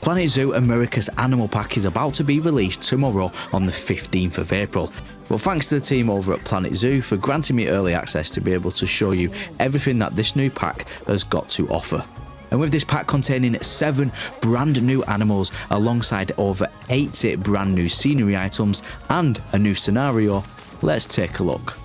Planet Zoo America's Animal Pack is about to be released tomorrow on the 15th of April. Well, thanks to the team over at Planet Zoo for granting me early access to be able to show you everything that this new pack has got to offer. And with this pack containing 7 brand new animals alongside over 80 brand new scenery items and a new scenario, let's take a look.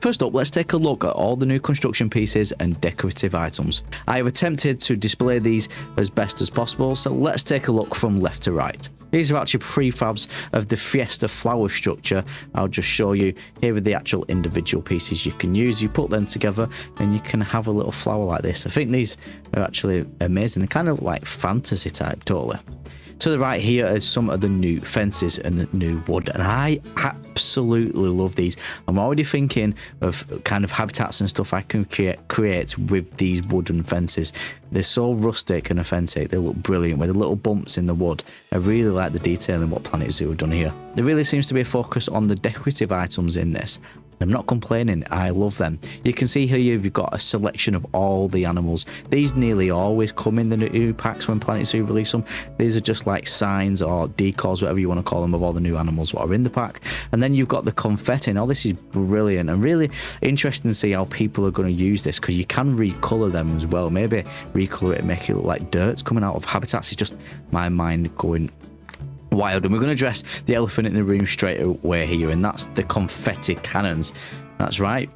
First up, let's take a look at all the new construction pieces and decorative items. I have attempted to display these as best as possible, so let's take a look from left to right. These are actually prefabs of the Fiesta flower structure. I'll just show you. Here are the actual individual pieces you can use. You put them together and you can have a little flower like this. I think these are actually amazing. They're kind of like fantasy type, totally. To the right here is some of the new fences and the new wood, and I absolutely love these. I'm already thinking of kind of habitats and stuff I can create with these wooden fences. They're so rustic and authentic. They look brilliant with the little bumps in the wood. I really like the detail in what Planet Zoo have done here. There really seems to be a focus on the decorative items in this. I'm not complaining, I love them. You can see here you've got a selection of all the animals. These nearly always come in the new packs when Planet Zoo release them. These are just like signs or decors, whatever you want to call them, of all the new animals that are in the pack. And then you've got the confetti. Now this is brilliant and really interesting to see how people are going to use this, because you can recolour them as well. Maybe recolour it and make it look like dirt's coming out of habitats. It's just my mind going wild. And we're going to address the elephant in the room straight away here, and that's the confetti cannons. That's right,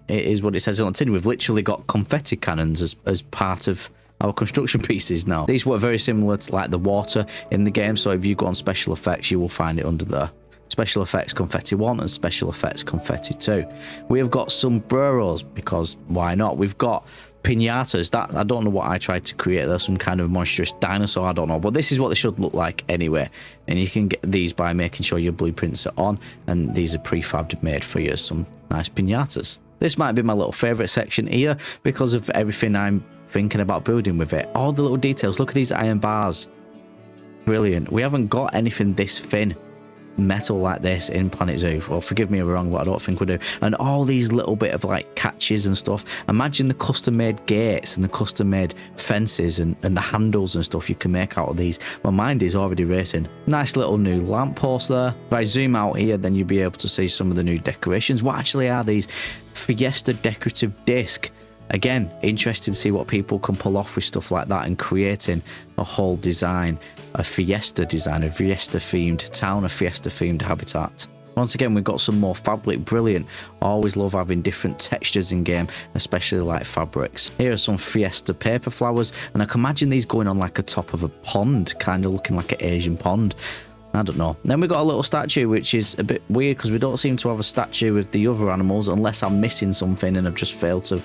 it is what it says on the tin. We've literally got confetti cannons as part of our construction pieces now. These were very similar to like the water in the game, so if you go on special effects you will find it under there. Special effects confetti 1 and special effects confetti 2. We have got sombreros, because why not? We've got pinatas. That I don't know what I tried to create. There's some kind of monstrous dinosaur, I don't know, but this is what they should look like anyway. And you can get these by making sure your blueprints are on, and these are prefabbed, made for you, some nice pinatas. This might be my little favorite section here because of everything I'm thinking about building with it. All the little details. Look at these iron bars, brilliant. We haven't got anything this thin metal like this in Planet Zoo. Well, forgive me if I'm wrong, but I don't think we do. And all these little bit of like catches and stuff. Imagine the custom made gates and the custom made fences and the handles and stuff you can make out of these. My mind is already racing. Nice little new lamppost there. If I zoom out here, then you'll be able to see some of the new decorations. What actually are these? Fiesta decorative disc. Again, interested to see what people can pull off with stuff like that and creating a whole design, a Fiesta design, a Fiesta themed town, a Fiesta themed habitat. Once again, we've got some more fabric, brilliant. Always love having different textures in game, especially like fabrics. Here are some Fiesta paper flowers, and I can imagine these going on like a top of a pond, kind of looking like an Asian pond. I don't know. Then we got a little statue, which is a bit weird because we don't seem to have a statue with the other animals unless I'm missing something and I've just failed to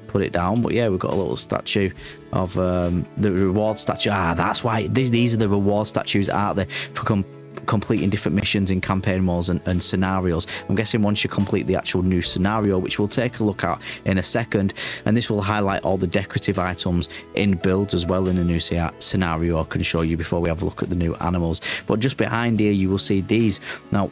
put it down. But yeah, we've got a little statue of the reward statue. That's why these are the reward statues, aren't they, for completing different missions in campaign modes and scenarios. I'm guessing once you complete the actual new scenario, which we'll take a look at in a second, and this will highlight all the decorative items in builds as well in a new scenario I can show you before we have a look at the new animals. But just behind here you will see these. Now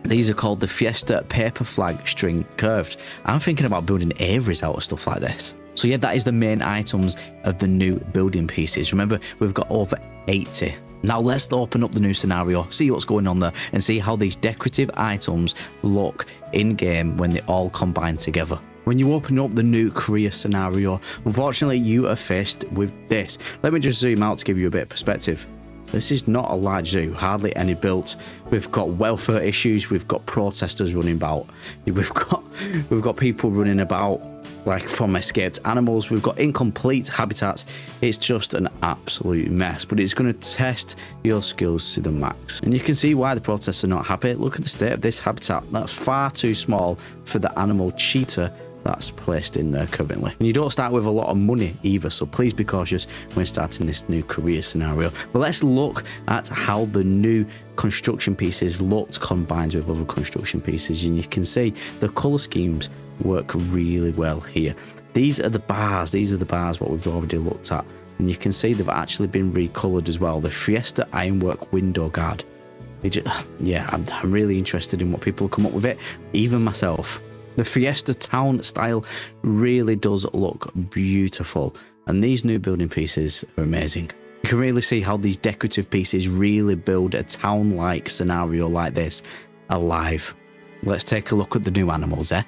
these are called the Fiesta paper flag string curved. I'm thinking about building aviaries out of stuff like this. So yeah, that is the main items of the new building pieces. Remember, we've got over 80. Now let's open up the new scenario, see what's going on there, and see how these decorative items look in game when they all combine together. When you open up the new career scenario, unfortunately you are faced with this. Let me just zoom out to give you a bit of perspective. This is not a large zoo, hardly any built. We've got welfare issues, we've got protesters running about, we've got people running about like from escaped animals, we've got incomplete habitats. It's just an absolute mess, but it's going to test your skills to the max. And you can see why the protesters are not happy. Look at the state of this habitat. That's far too small for the animal cheetah that's placed in there currently. And you don't start with a lot of money either, so please be cautious when starting this new career scenario. But let's look at how the new construction pieces looked combined with other construction pieces, and you can see the color schemes work really well here. These are the bars what we've already looked at, and you can see they've actually been recolored as well. The Fiesta ironwork window guard, Yeah, I'm really interested in what people come up with it, even myself. The Fiesta Town style really does look beautiful, and these new building pieces are amazing. You can really see how these decorative pieces really build a town-like scenario like this alive. Let's take a look at the new animals, eh?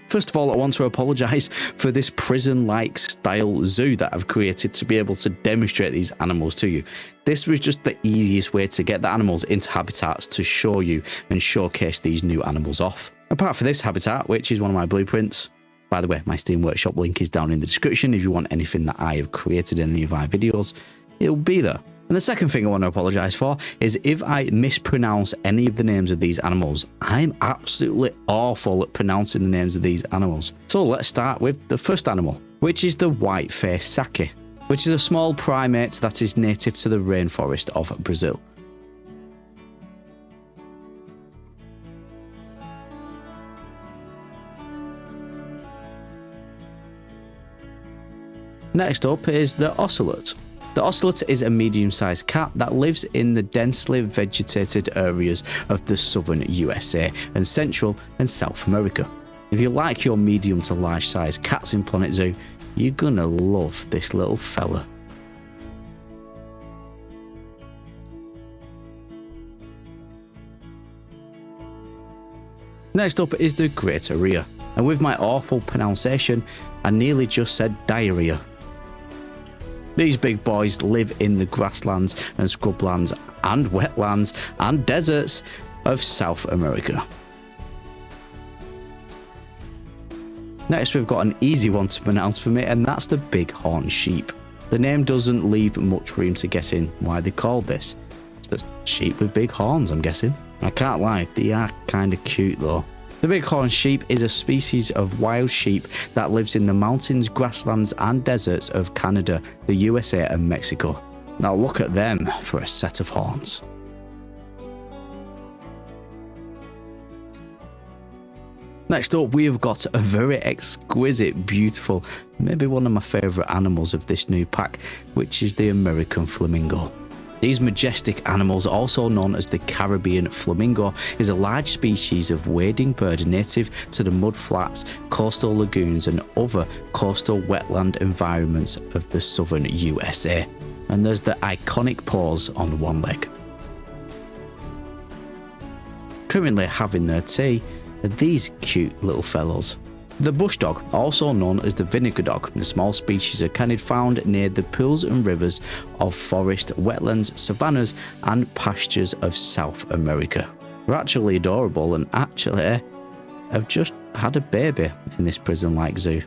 First of all, I want to apologise for this prison-like style zoo that I've created to be able to demonstrate these animals to you. This was just the easiest way to get the animals into habitats to show you and showcase these new animals off. Apart from this habitat, which is one of my blueprints, by the way, my Steam Workshop link is down in the description if you want anything that I have created in any of my videos, it'll be there. And the second thing I want to apologise for is if I mispronounce any of the names of these animals. I'm absolutely awful at pronouncing the names of these animals. So let's start with the first animal, which is the white-faced sake, which is a small primate that is native to the rainforest of Brazil. Next up is the ocelot. The ocelot is a medium-sized cat that lives in the densely vegetated areas of the southern USA and Central and South America. If you like your medium to large-sized cats in Planet Zoo, you're gonna love this little fella. Next up is the great rhea, and with my awful pronunciation, I nearly just said diarrhea. These big boys live in the grasslands and scrublands and wetlands and deserts of South America. Next, we've got an easy one to pronounce for me, and that's the bighorn sheep. The name doesn't leave much room to guess in why they called this. It's the sheep with big horns, I'm guessing. I can't lie, they are kind of cute though. The bighorn sheep is a species of wild sheep that lives in the mountains, grasslands and deserts of Canada, the USA and Mexico. Now look at them for a set of horns. Next up, we've got a very exquisite, beautiful, maybe one of my favourite animals of this new pack, which is the American flamingo. These majestic animals, also known as the Caribbean flamingo, is a large species of wading bird native to the mudflats, coastal lagoons and other coastal wetland environments of the southern USA. And there's the iconic paws on one leg. Currently having their tea are these cute little fellows. The bush dog, also known as the vinegar dog, a small species of canid found near the pools and rivers of forest, wetlands, savannas and pastures of South America. They're actually adorable and actually have just had a baby in this prison-like zoo,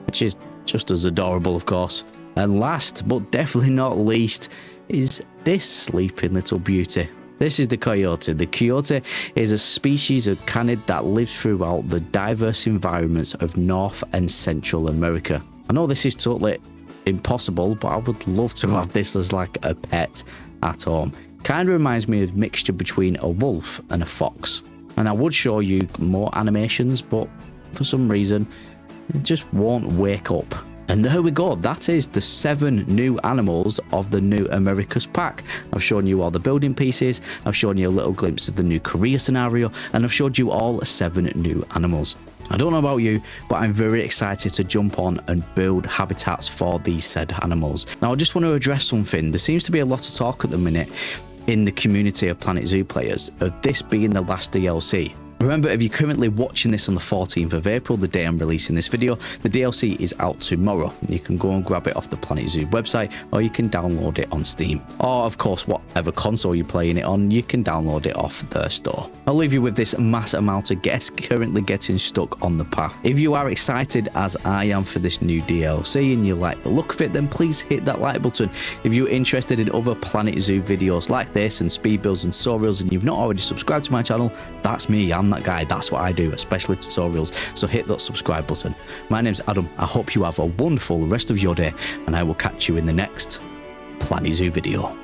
which is just as adorable, of course. And last but definitely not least is this sleeping little beauty. This is the coyote. The coyote is a species of canid that lives throughout the diverse environments of North and Central America. I know this is totally impossible, but I would love to have this as like a pet at home. Kind of reminds me of a mixture between a wolf and a fox. And I would show you more animations, but for some reason, it just won't wake up. And there we go, that is the 7 new animals of the new Americas pack. I've shown you all the building pieces, I've shown you a little glimpse of the new Korea scenario, and I've showed you all 7 new animals. I don't know about you, but I'm very excited to jump on and build habitats for these said animals. Now I just want to address something. There seems to be a lot of talk at the minute in the community of Planet Zoo players of this being the last DLC. Remember, if you're currently watching this on the 14th of April, the day I'm releasing this video, the DLC is out tomorrow. You can go and grab it off the Planet Zoo website, or you can download it on Steam. Or, of course, whatever console you're playing it on, you can download it off their store. I'll leave you with this mass amount of guests currently getting stuck on the path. If you are excited, as I am, for this new DLC and you like the look of it, then please hit that like button. If you're interested in other Planet Zoo videos like this and speed builds and tutorials and you've not already subscribed to my channel, that's me. I'm that guy. That's what I do, especially tutorials. So hit that subscribe button. My name's Adam. I hope you have a wonderful rest of your day, and I will catch you in the next Planet Zoo video.